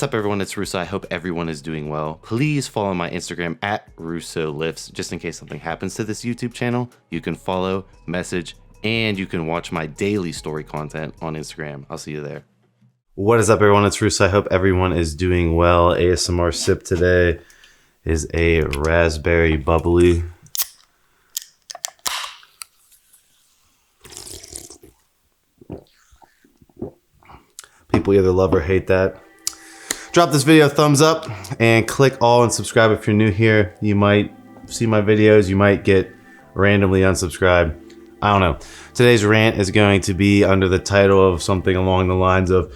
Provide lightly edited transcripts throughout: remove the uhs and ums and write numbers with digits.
What's up everyone, it's Russo. I hope everyone is doing well. Please follow my Instagram at Russo Lifts, just in case something happens to this YouTube channel. You can follow, message, and you can watch my daily story content on Instagram. I'll see you there. What is up everyone, it's Russo. I hope everyone is doing well. ASMR sip today is a raspberry bubbly. People either love or hate that. Drop this video a thumbs up and click all and subscribe if you're new here. You might see my videos, you might get randomly unsubscribed. I don't know. Today's rant is going to be under the title of something along the lines of,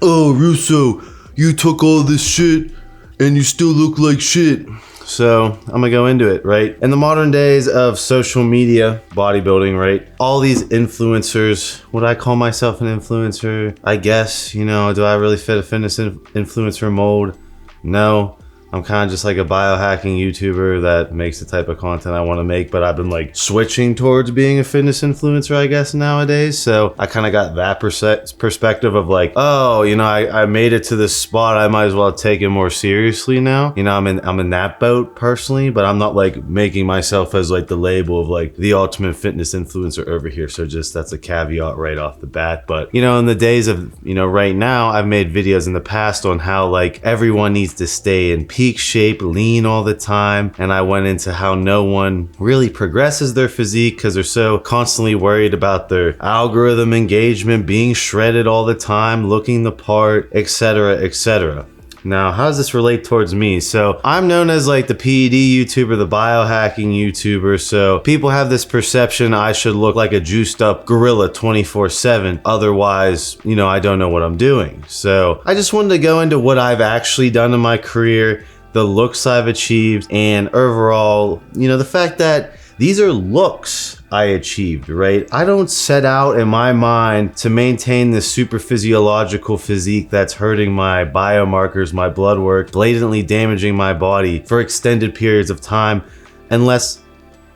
"Oh, Russo, you took all this shit and you still look like shit." So I'm gonna go into it, right? In the modern days of social media, bodybuilding, right? All these influencers, would I call myself an influencer? I guess, you know, do I really fit a fitness influencer mold? No. I'm kind of just like a biohacking YouTuber that makes the type of content I want to make, but I've been like switching towards being a fitness influencer, I guess, nowadays. So I kind of got that perspective of like, oh, you know, I made it to this spot. I might as well take it more seriously now. You know, I'm in that boat personally, but I'm not like making myself as like the label of like the ultimate fitness influencer over here. So just that's a caveat right off the bat. But, you know, in the days of, you know, right now, I've made videos in the past on how like everyone needs to stay in peak shape, lean all the time, and I went into how no one really progresses their physique because they're so constantly worried about their algorithm engagement, being shredded all the time, looking the part, etc., etc. Now, how does this relate towards me? So I'm known as like the PED YouTuber, the biohacking YouTuber. So people have this perception I should look like a juiced up gorilla 24/7. Otherwise, you know, I don't know what I'm doing. So I just wanted to go into what I've actually done in my career, the looks I've achieved, and overall, you know, the fact that these are looks I achieved, right? I don't set out in my mind to maintain this super physiological physique that's hurting my biomarkers, my blood work, blatantly damaging my body for extended periods of time, unless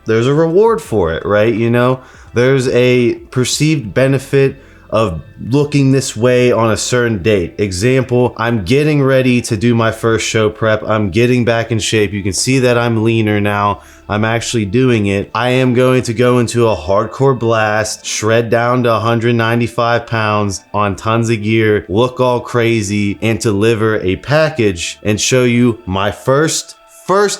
there's a reward for it, right? You know, there's a perceived benefit of looking this way on a certain date. Example, I'm getting ready to do my first show prep. I'm getting back in shape. You can see that I'm leaner now. I'm actually doing it. I am going to go into a hardcore blast, shred down to 195 pounds on tons of gear, look all crazy, and deliver a package and show you my first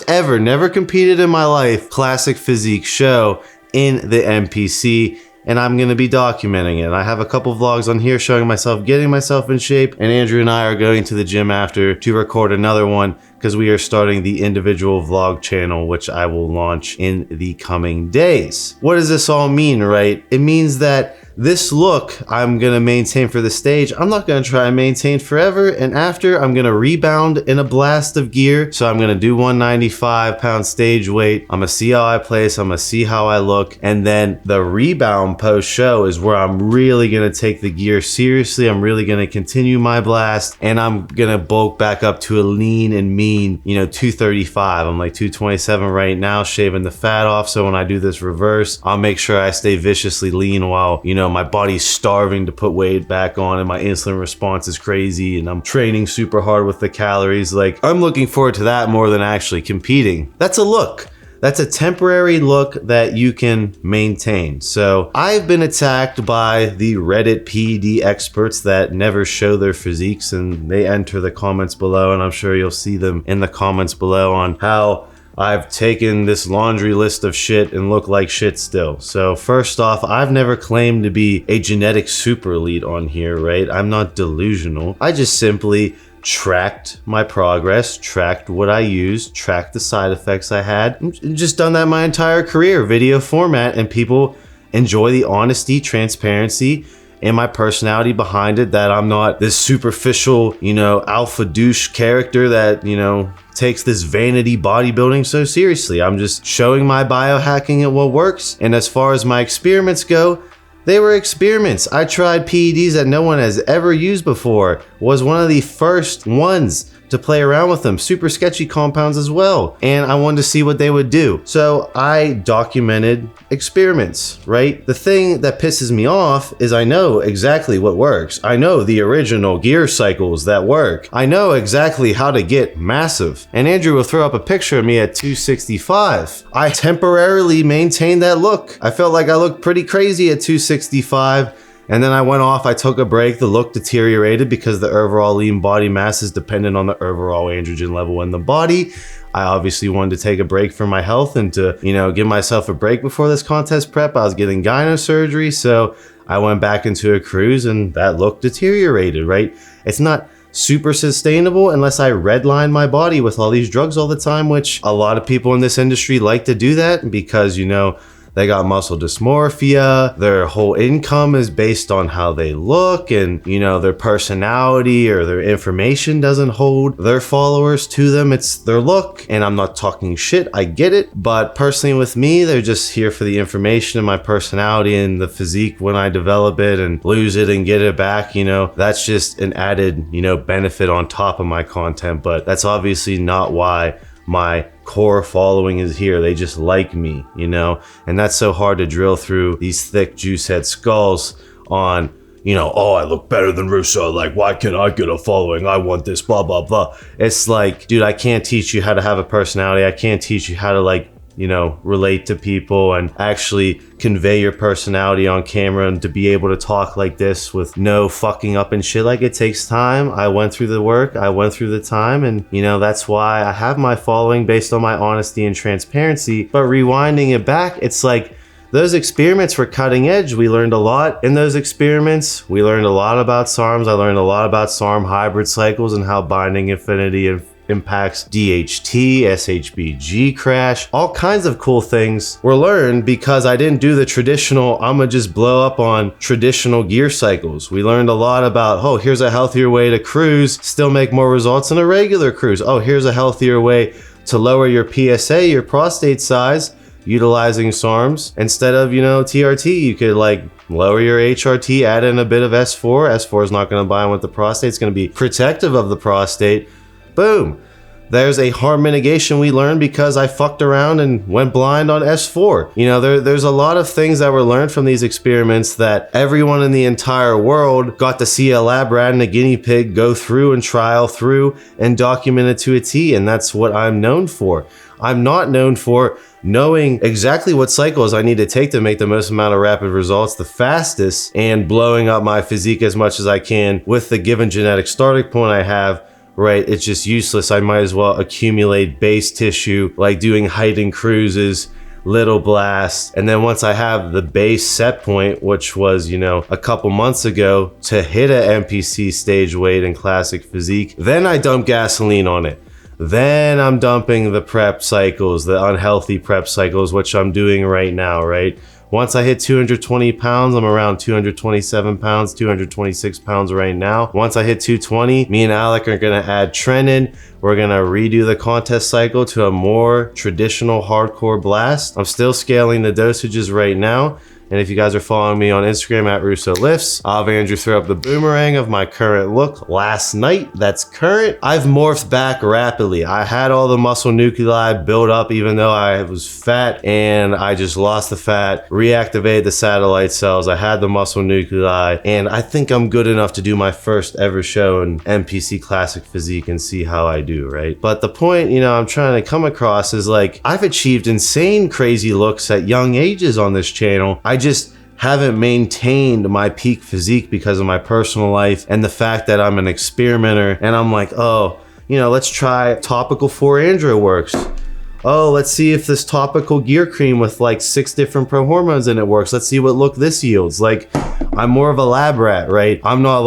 ever, never competed in my life, classic physique show in the MPC. And I'm gonna be documenting it. I have a couple vlogs on here showing myself getting myself in shape, and Andrew and I are going to the gym after to record another one because we are starting the individual vlog channel, which I will launch in the coming days. What does this all mean, right? It means that this look I'm gonna maintain for the stage. I'm not gonna try and maintain forever, and after I'm gonna rebound in a blast of gear. So I'm gonna do 195 pound stage weight. I'm gonna see how I place, I'm gonna see how I look, and then the rebound post show is where I'm really gonna take the gear seriously. I'm really gonna continue my blast, and I'm gonna bulk back up to a lean and mean, you know, 235. I'm like 227 right now, shaving the fat off. So when I do this reverse, I'll make sure I stay viciously lean while, you know, my body's starving to put weight back on and my insulin response is crazy and I'm training super hard with the calories. Like, I'm looking forward to that more than actually competing. That's a look. That's a temporary look that you can maintain. So I've been attacked by the Reddit PED experts that never show their physiques, and they enter the comments below, and I'm sure you'll see them in the comments below on how I've taken this laundry list of shit and look like shit still. So first off, I've never claimed to be a genetic super elite on here, right? I'm not delusional. I just simply tracked my progress, tracked what I used, tracked the side effects I had, and just done that my entire career, video format, and people enjoy the honesty, transparency, and my personality behind it, that I'm not this superficial, you know, alpha douche character that, you know, takes this vanity bodybuilding so seriously. I'm just showing my biohacking and what works. And as far as my experiments go, they were experiments. I tried PEDs that no one has ever used before. Was one of the first ones to play around with them, super sketchy compounds as well. And I wanted to see what they would do. So I documented experiments, right? The thing that pisses me off is I know exactly what works. I know the original gear cycles that work. I know exactly how to get massive. And Andrew will throw up a picture of me at 265. I temporarily maintained that look. I felt like I looked pretty crazy at 265. And then I went off, I took a break, the look deteriorated because the overall lean body mass is dependent on the overall androgen level in the body. I obviously wanted to take a break for my health and to, give myself a break before this contest prep. I was getting gyno surgery, so I went back into a cruise and that look deteriorated, right? It's not super sustainable unless I redline my body with all these drugs all the time, which a lot of people in this industry like to do that because, they got muscle dysmorphia. Their whole income is based on how they look, and their personality or their information doesn't hold their followers to them. It's their look. And I'm not talking shit, I get it. But personally with me, they're just here for the information and my personality and the physique when I develop it and lose it and get it back. That's just an added, benefit on top of my content. But that's obviously not why my core following is here. They just like me, and that's so hard to drill through these thick juice head skulls on, oh, I look better than Russo. Like, why can't I get a following? I want this, blah, blah, blah. It's like, dude, I can't teach you how to have a personality. I can't teach you how to relate to people and actually convey your personality on camera and to be able to talk like this with no fucking up and shit. Like, it takes time. I went through the work, I went through the time, and that's why I have my following based on my honesty and transparency. But rewinding it back, it's like those experiments were cutting edge. We learned a lot in those experiments. We learned a lot about SARMs. I learned a lot about SARM hybrid cycles and how binding affinity and impacts DHT, SHBG crash, all kinds of cool things were learned because I didn't do the traditional, I'm gonna just blow up on traditional gear cycles. We learned a lot about, oh, here's a healthier way to cruise, still make more results than a regular cruise. Oh, here's a healthier way to lower your PSA, your prostate size, utilizing SARMs. Instead of, TRT, you could lower your HRT, add in a bit of S4. S4 is not gonna bind with the prostate, it's gonna be protective of the prostate. Boom. There's a harm mitigation we learned because I fucked around and went blind on S4. There's a lot of things that were learned from these experiments that everyone in the entire world got to see a lab rat and a guinea pig go through and trial through and document it to a T, and that's what I'm known for. I'm not known for knowing exactly what cycles I need to take to make the most amount of rapid results the fastest and blowing up my physique as much as I can with the given genetic starting point I have. Right, it's just useless. I might as well accumulate base tissue, like doing heightened cruises, little blasts, and then once I have the base set point, which was, a couple months ago, to hit a MPC stage weight and classic physique, then I dump gasoline on it. Then I'm dumping the prep cycles, the unhealthy prep cycles, which I'm doing right now, right? Once I hit 220 pounds, I'm around 227 pounds, 226 pounds right now. Once I hit 220, me and Alec are gonna add trenin. We're gonna redo the contest cycle to a more traditional hardcore blast. I'm still scaling the dosages right now. And if you guys are following me on Instagram at Russo Lifts, I'll have Andrew throw up the boomerang of my current look last night. That's current. I've morphed back rapidly. I had all the muscle nuclei built up even though I was fat, and I just lost the fat, reactivated the satellite cells. I had the muscle nuclei, and I think I'm good enough to do my first ever show in MPC Classic Physique and see how I do, right? But the point, I'm trying to come across is I've achieved insane crazy looks at young ages on this channel. I just haven't maintained my peak physique because of my personal life and the fact that I'm an experimenter, and I'm like, oh, let's try topical 4-andro works. Oh, let's see if this topical gear cream with 6 different prohormones in it works. Let's see what look this yields. I'm more of a lab rat, right? I'm not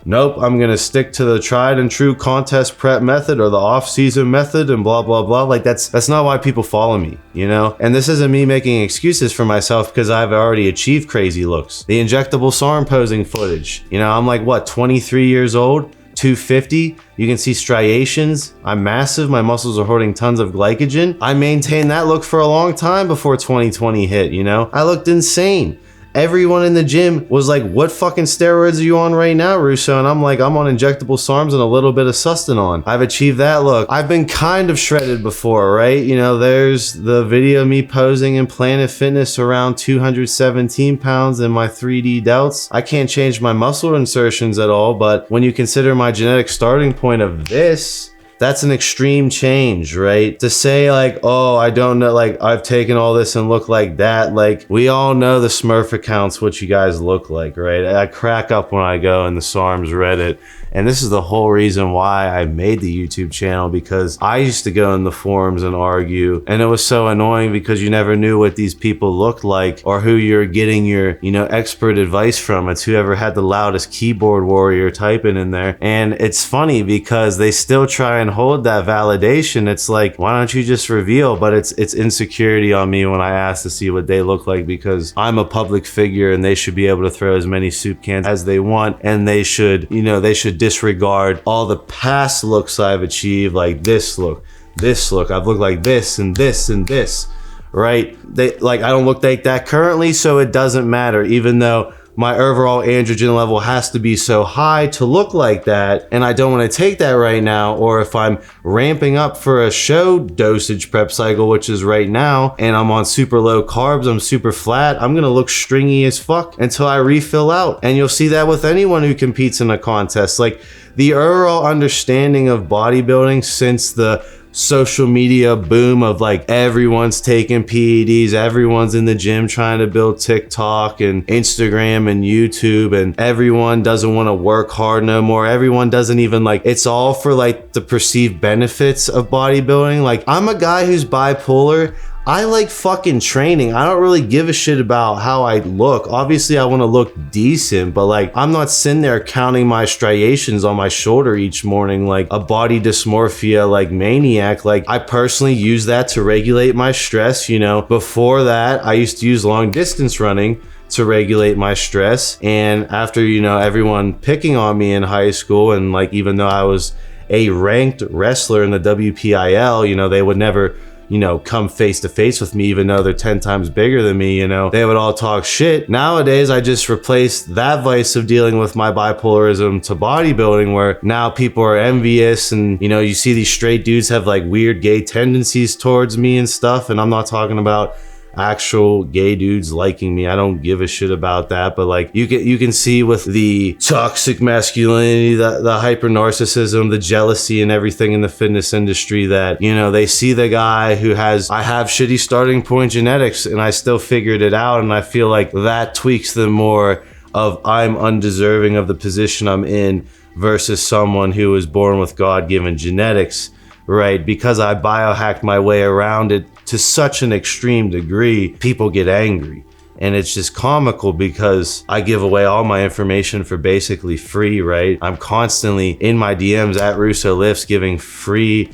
nope, I'm gonna stick to the tried and true contest prep method or the off-season method and blah, blah, blah. That's not why people follow me, And this isn't me making excuses for myself because I've already achieved crazy looks. The injectable SARM posing footage. I'm 23 years old, 250. You can see striations. I'm massive. My muscles are holding tons of glycogen. I maintained that look for a long time before 2020 hit, I looked insane. everyone in the gym was like, what fucking steroids are you on right now, Russo? And I'm like, I'm on injectable SARMs and a little bit of Sustanon. I've achieved that look. I've been kind of shredded before, right? You know, there's the video of me posing in Planet Fitness around 217 pounds in my 3D delts. I can't change my muscle insertions at all, but when you consider my genetic starting point of this, that's an extreme change, right? To say like, oh, I don't know, like I've taken all this and look like that. Like we all know the Smurf accounts, what you guys look like, right? I crack up when I go in the SARMS Reddit. And this is the whole reason why I made the YouTube channel, because I used to go in the forums and argue, and it was so annoying because you never knew what these people looked like or who you're getting your, you know, expert advice from. It's whoever had the loudest keyboard warrior typing in there. And it's funny because they still try and hold that validation. It's like, why don't you just reveal? But it's insecurity on me when I ask to see what they look like, because I'm a public figure and they should be able to throw as many soup cans as they want, and they should, you know, they should disregard all the past looks I've achieved, like this look, I've looked like this and this and this, right? They like, I don't look like that currently, so it doesn't matter, even though my overall androgen level has to be so high to look like that, and I don't want to take that right now. Or if I'm ramping up for a show dosage prep cycle, which is right now, and I'm on super low carbs, I'm super flat, I'm gonna look stringy as fuck until I refill out. And you'll see that with anyone who competes in a contest. Like the overall understanding of bodybuilding since the social media boom of like everyone's taking PEDs, everyone's in the gym trying to build TikTok and Instagram and YouTube, and everyone doesn't want to work hard no more. Everyone doesn't even like, it's all for like the perceived benefits of bodybuilding. Like I'm a guy who's bipolar. I like fucking training. I don't really give a shit about how I look. Obviously I want to look decent, but like I'm not sitting there counting my striations on my shoulder each morning like a body dysmorphia like maniac. Like I personally use that to regulate my stress. You know, before that I used to use long distance running to regulate my stress. And after, you know, everyone picking on me in high school, and like even though I was a ranked wrestler in the WPIL, you know, they would never, you know, come face to face with me, even though they're 10 times bigger than me. You know, they would all talk shit. Nowadays, I just replaced that vice of dealing with my bipolarism to bodybuilding, where now people are envious, and, you know, you see these straight dudes have like weird gay tendencies towards me and stuff. And I'm not talking about actual gay dudes liking me. I don't give a shit about that. But like you can see with the toxic masculinity, the hyper narcissism, the jealousy and everything in the fitness industry, that, you know, they see the guy who has, I have shitty starting point genetics and I still figured it out. And I feel like that tweaks them more of I'm undeserving of the position I'm in versus someone who was born with God-given genetics, right? Because I biohacked my way around it to such an extreme degree, people get angry. And it's just comical because I give away all my information for basically free, right? I'm constantly in my DMs at Russo Lifts giving free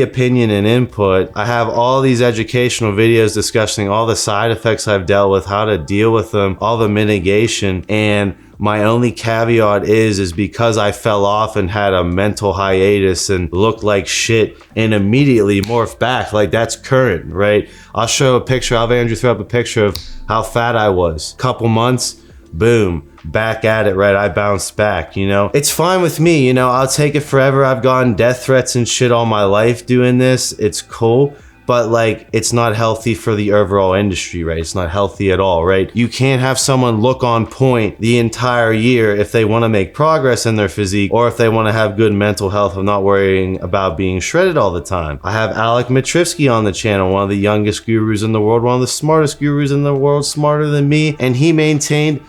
opinion and input. I have all these educational videos discussing all the side effects I've dealt with, how to deal with them, all the mitigation. And my only caveat is because I fell off and had a mental hiatus and looked like shit and immediately morphed back. Like that's current, right? I'll show a picture. I'll have Andrew throw up a picture of how fat I was. Couple months, boom, back at it, right? I bounced back, you know? It's fine with me, you know? I'll take it forever. I've gotten death threats and shit all my life doing this. It's cool. But like, it's not healthy for the overall industry, right? It's not healthy at all, right? You can't have someone look on point the entire year if they want to make progress in their physique, or if they want to have good mental health of not worrying about being shredded all the time. I have Alec Matrivsky on the channel, one of the youngest gurus in the world, one of the smartest gurus in the world, smarter than me, and he maintained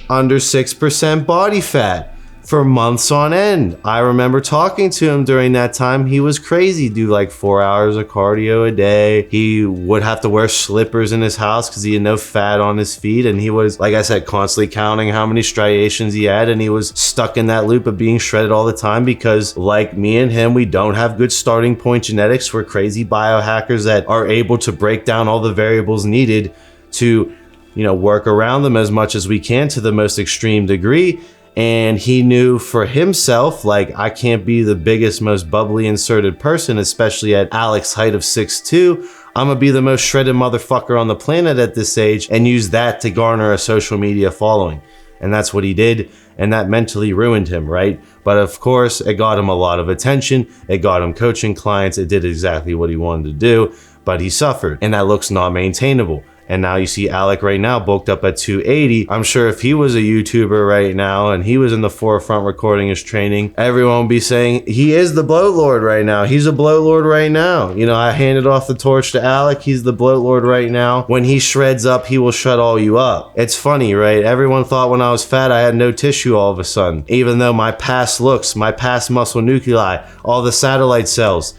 under 6% body fat for months on end. I remember talking to him during that time. He was crazy, do like 4 hours of cardio a day. He would have to wear slippers in his house because he had no fat on his feet. And he was, like I said, constantly counting how many striations he had. And he was stuck in that loop of being shredded all the time because, like me and him, we don't have good starting point genetics. We're crazy biohackers that are able to break down all the variables needed to, you know, work around them as much as we can to the most extreme degree. And he knew for himself, like, I can't be the biggest, most bubbly inserted person, especially at Alec's height of 6'2". I'm gonna be the most shredded motherfucker on the planet at this age and use that to garner a social media following. And that's what he did, and that mentally ruined him, right? But of course, it got him a lot of attention, it got him coaching clients, it did exactly what he wanted to do, but he suffered, and that looks not maintainable. And now you see Alec right now bulked up at 280. I'm sure if he was a YouTuber right now and he was in the forefront recording his training, everyone would be saying, he is the Bloat Lord right now. He's a Bloat Lord right now. You know, I handed off the torch to Alec. He's the Bloat Lord right now. When he shreds up, he will shred all you up. It's funny, right? Everyone thought when I was fat, I had no tissue all of a sudden. Even though my past looks, my past muscle nuclei, all the satellite cells,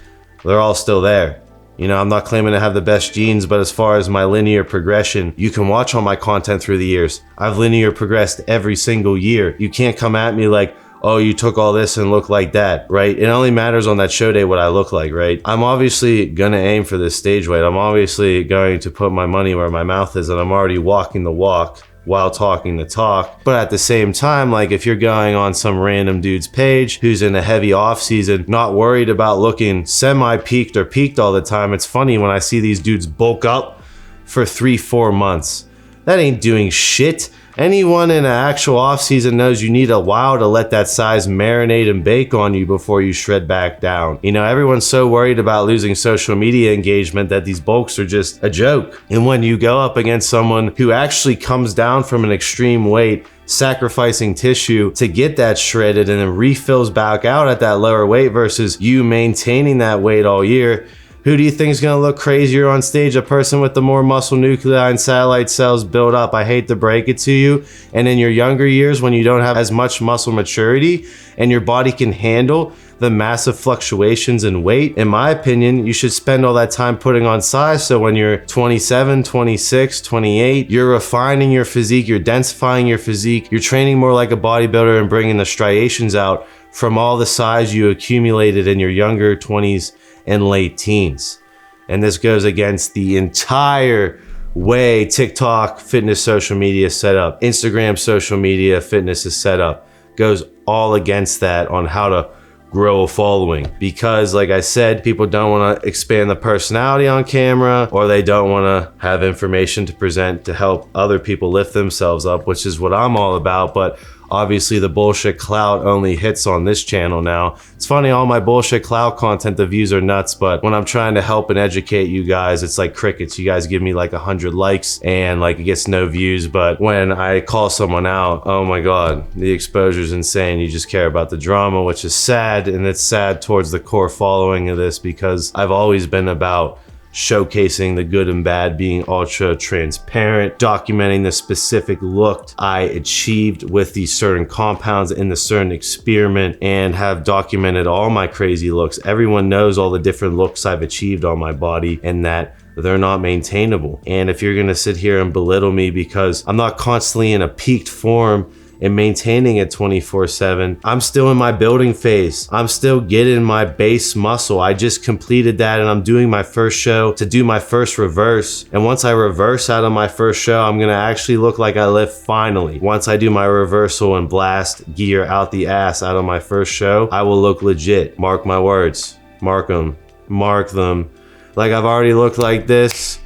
they're all still there. You know, I'm not claiming to have the best genes, but as far as my linear progression, you can watch all my content through the years. I've linear progressed every single year. You can't come at me like, oh, you took all this and look like that, right? It only matters on that show day what I look like, right? I'm obviously gonna aim for this stage weight. I'm obviously going to put my money where my mouth is, and I'm already walking the walk while talking the talk. But at the same time, like if you're going on some random dude's page who's in a heavy off season, not worried about looking semi-peaked or peaked all the time, it's funny when I see these dudes bulk up for 3-4 months. That ain't doing shit. Anyone in an actual off season knows you need a while to let that size marinate and bake on you before you shred back down. You know, everyone's so worried about losing social media engagement that these bulks are just a joke. And when you go up against someone who actually comes down from an extreme weight, sacrificing tissue to get that shredded and then refills back out at that lower weight versus you maintaining that weight all year, who do you think is going to look crazier on stage? A person with the more muscle nuclei and satellite cells built up. I hate to break it to you. And in your younger years, when you don't have as much muscle maturity and your body can handle the massive fluctuations in weight, in my opinion, you should spend all that time putting on size. So when you're 27, 26, 28, you're refining your physique, you're densifying your physique, you're training more like a bodybuilder and bringing the striations out from all the size you accumulated in your younger 20s and late teens. And this goes against the entire way TikTok fitness social media is set up, Instagram social media fitness is set up, goes all against that on how to grow a following. Because like I said, people don't want to expand the personality on camera, or they don't want to have information to present to help other people lift themselves up, which is what I'm all about. But obviously the bullshit clout only hits on this channel now. It's funny, all my bullshit clout content, the views are nuts, but when I'm trying to help and educate you guys, it's like crickets. You guys give me like 100 likes and like it gets no views. But when I call someone out, oh my God, the exposure is insane. You just care about the drama, which is sad. And it's sad towards the core following of this, because I've always been about showcasing the good and bad, being ultra transparent, documenting the specific look I achieved with these certain compounds in the certain experiment, and have documented all my crazy looks. Everyone knows all the different looks I've achieved on my body and that they're not maintainable. And if you're gonna sit here and belittle me because I'm not constantly in a peaked form and maintaining it 24/7. I'm still in my building phase. I'm still getting my base muscle. I just completed that and I'm doing my first show to do my first reverse. And once I reverse out of my first show, I'm gonna actually look like I lift finally. Once I do my reversal and blast gear out the ass out of my first show, I will look legit. Mark my words. Mark them. Mark them. Like I've already looked like this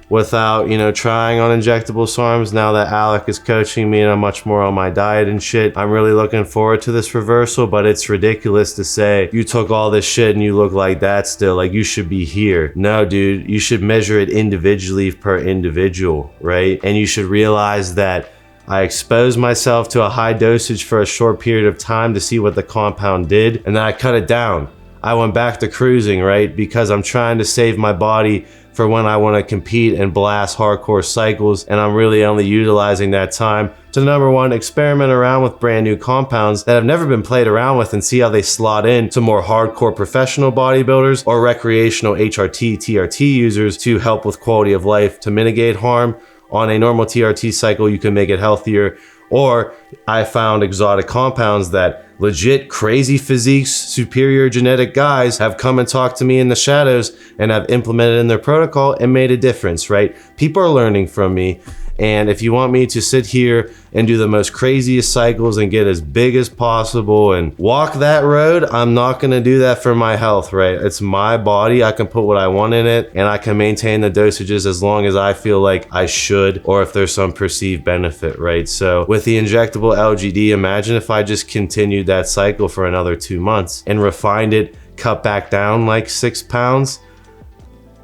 without, you know, trying on injectable SARMs. Now that Alec is coaching me and I'm much more on my diet and shit, I'm really looking forward to this reversal. But it's ridiculous to say you took all this shit and you look like that still, like you should be here. No, dude, you should measure it individually per individual, right? And you should realize that I exposed myself to a high dosage for a short period of time to see what the compound did, and then I cut it down. I went back to cruising, right? Because I'm trying to save my body for when I want to compete and blast hardcore cycles, and I'm really only utilizing that time to, number one, experiment around with brand new compounds that have never been played around with and see how they slot in to more hardcore professional bodybuilders or recreational HRT, TRT users to help with quality of life, to mitigate harm. On a normal TRT cycle, you can make it healthier. Or I found exotic compounds that legit crazy physiques, superior genetic guys have come and talked to me in the shadows and have implemented in their protocol and made a difference, right? People are learning from me. And if you want me to sit here and do the most craziest cycles and get as big as possible and walk that road, I'm not gonna do that for my health, right? It's my body. I can put what I want in it and I can maintain the dosages as long as I feel like I should, or if there's some perceived benefit, right? So with the injectable LGD, imagine if I just continued that cycle for another 2 months and refined it, cut back down like 6 pounds.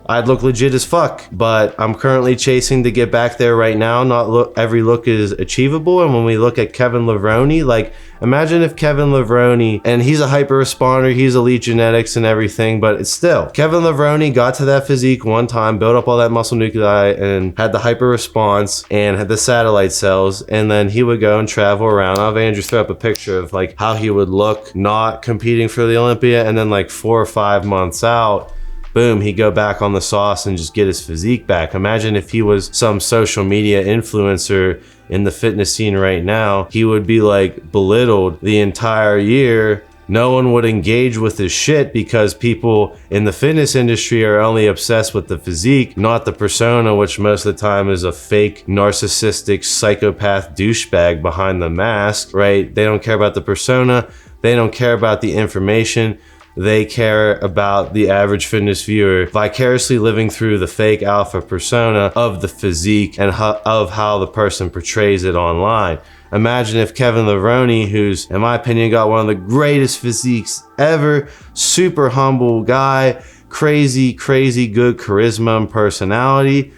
I'd look legit as fuck, but I'm currently chasing to get back there right now. Every look is achievable. And when we look at Kevin Levrone, like imagine if Kevin Levrone, and he's a hyper responder, he's elite genetics and everything, but it's still, Kevin Levrone got to that physique one time, built up all that muscle nuclei and had the hyper response and had the satellite cells. And then he would go and travel around. I'll have Andrew throw up a picture of like how he would look not competing for the Olympia. And then like 4 or 5 months out, boom, he'd go back on the sauce and just get his physique back. Imagine if he was some social media influencer in the fitness scene right now, he would be like belittled the entire year. No one would engage with his shit because people in the fitness industry are only obsessed with the physique, not the persona, which most of the time is a fake, narcissistic, psychopath douchebag behind the mask, right? They don't care about the persona. They don't care about the information. They care about the average fitness viewer vicariously living through the fake alpha persona of the physique and of how the person portrays it online. Imagine if Kevin Levrone, who's, in my opinion, got one of the greatest physiques ever, super humble guy, crazy good charisma and personality,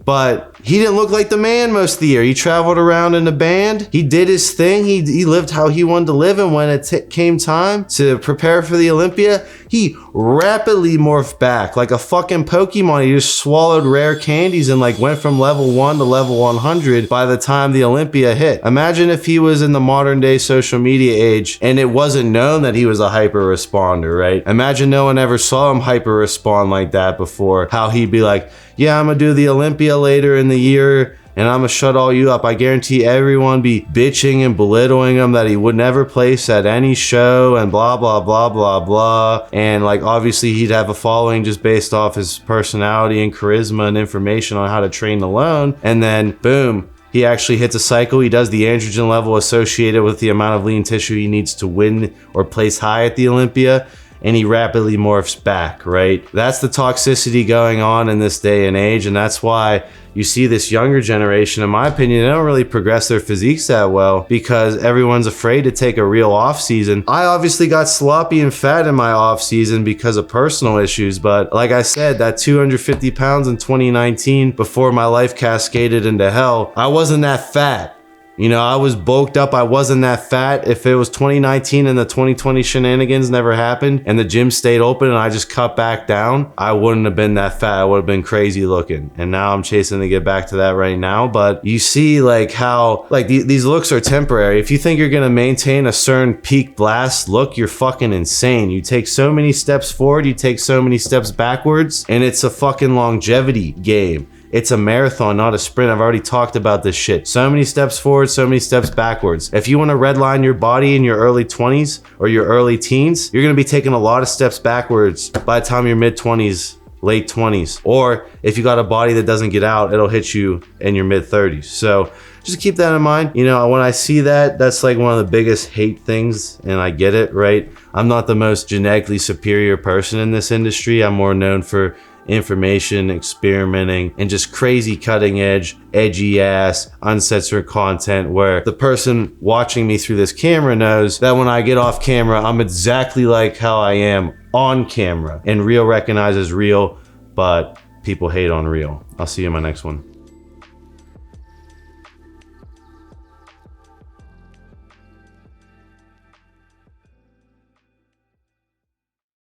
but he didn't look like the man most of the year. He traveled around in a band. He did his thing. He lived how he wanted to live. And when it came time to prepare for the Olympia, he rapidly morphed back like a fucking Pokemon. He just swallowed rare candies and like went from level 1 to level 100 by the time the Olympia hit. Imagine if he was in the modern day social media age and it wasn't known that he was a hyper responder, right? Imagine no one ever saw him hyper respond like that before. How he'd be like, yeah, I'm gonna do the Olympia later in the year and I'm gonna shut all you up. I guarantee everyone be bitching and belittling him that he would never place at any show and blah, blah, blah, blah, blah. And like, obviously he'd have a following just based off his personality and charisma and information on how to train alone. And then boom, he actually hits a cycle. He does the androgen level associated with the amount of lean tissue he needs to win or place high at the Olympia. And he rapidly morphs back, right? That's the toxicity going on in this day and age. And that's why you see this younger generation, in my opinion, they don't really progress their physiques that well because everyone's afraid to take a real off season. I obviously got sloppy and fat in my off season because of personal issues. But like I said, that 250 pounds in 2019 before my life cascaded into hell, I wasn't that fat. You know, I was bulked up. I wasn't that fat. If it was 2019 and the 2020 shenanigans never happened and the gym stayed open and I just cut back down, I wouldn't have been that fat. I would have been crazy looking. And now I'm chasing to get back to that right now. But you see like how like these looks are temporary. If you think you're going to maintain a certain peak blast look, you're fucking insane. You take so many steps forward, you take so many steps backwards, and it's a fucking longevity game. It's a marathon, not a sprint. I've already talked about this shit. So many steps forward, so many steps backwards. If you want to redline your body in your early 20s or your early teens, you're going to be taking a lot of steps backwards by the time you're mid 20s, late 20s. Or if you got a body that doesn't get out, it'll hit you in your mid 30s. So just keep that in mind. You know, when I see that, that's like one of the biggest hate things, and I get it, right? I'm not the most genetically superior person in this industry. I'm more known for information, experimenting, and just crazy cutting edge, edgy ass, uncensored content where the person watching me through this camera knows that when I get off camera, I'm exactly like how I am on camera. And real recognizes real, but people hate on real. I'll see you in my next one.